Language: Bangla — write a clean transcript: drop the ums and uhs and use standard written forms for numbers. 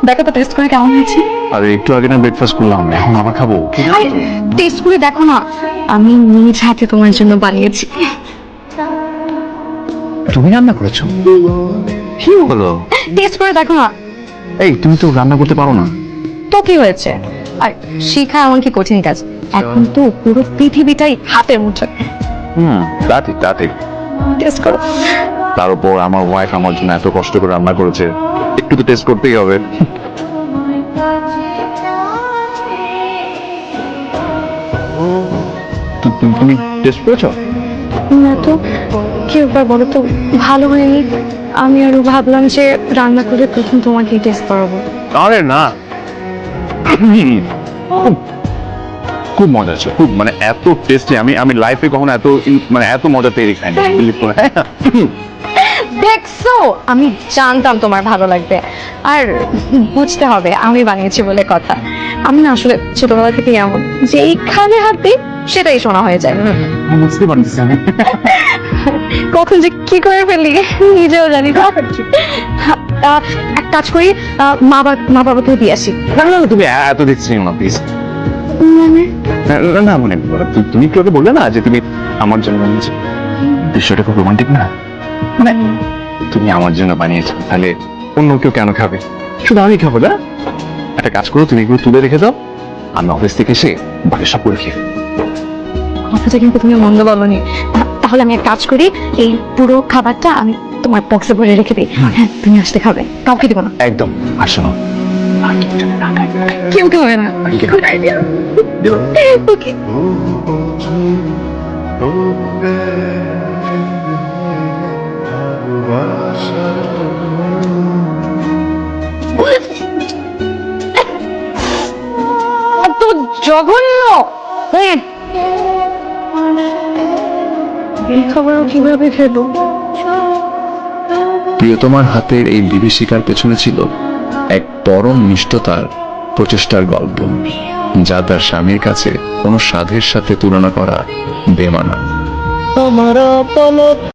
দেখো তো টেস্ট করে কেমন হয়েছে। আরে একটু আগে না ব্রেকফাস্ট করলাম, এখন আবার খাবো। টেস্ট করে দেখো না, আমি নিজ হাতে তোমার জন্য বানিয়েছি। তুমি রান্না করেছো? কি হলো? টেস্ট করে দেখো না। এই তুমি তো রান্না করতে পারো না। তো কি হয়েছে, আর শিখা এমন কি কঠিন কাজ, এখন তো পুরো পৃথিবীটাই হাতের মুঠোয়। তা ঠিক তা ঠিক। টেস্ট করো। তার উপর আমার ওয়াইফ আমার জন্য এত কষ্ট করে রান্না করেছে, একটু তো টেস্ট করতেই হবে। তুমি টেস্ট করেছো? না তো, কি ব্যাপার বলো তো, ভালো হয়নি। আমি আরো ভাবলাম যে রান্না করে প্রথম তোমাকে টেস্ট করাবো। আরে না, খুব মজা আছে, খুব মানে এত টেস্টি আমি লাইফে কখনো এত মানে এত মজা পেয়ে খাইনি, বিলিভ করে। দেখছো, আমি জানতাম তোমার ভালো লাগবে। আর বুঝতে হবে আমি বানিয়েছি বলে কথা। আমি না আসলে ছোটবেলা থেকে এমন যে এইখানে হাত দিই সেটাই শোনা হয়ে যায়। বুঝতে পারতেছি আমি। কখন যে কি করে ফেলি নিজেও জানি না। এক কাজ করি, মা বাবাকে দিয়ে আসি। না না তুমি এত দেখছি না প্লিজ। মানে না মানে তুমি কি ওকে বললে না যে তুমি আমার জন্য বানিয়েছো? দৃশ্যটা খুব রোমান্টিক না? মানে তুমি আমার জন্য বানিয়েছো, তাহলে অন্য কেউ কেন খাবে? শুধু আমি খাবো না? একটা কাজ করো, তুমি এগুলো তুলে রেখে দাও, আমি অফিস থেকে এসে বাকি সব করে খেয়ে। কথাটা কিন্তু তুমি মন্দ বলনি। তাহলে আমি এক কাজ করি, এই পুরো খাবারটা আমি তোমার বক্সে ভরে রেখে দিই। হ্যাঁ, তুমি আসতে খাবে, কাউকে দিব না। একদম। আর শোনো, কেউ খাবে না। ওকে। কত জঘন্য! এই খাবারও কিভাবে খেলো? প্রিয়তমার হাতের এই বিভীষিকার পেছনে ছিল এক পরম নিষ্ঠতার প্রচেষ্টার গল্প, যা তার স্বামীর কাছে কোনো সাধের সাথে তুলনা করা বেমানান।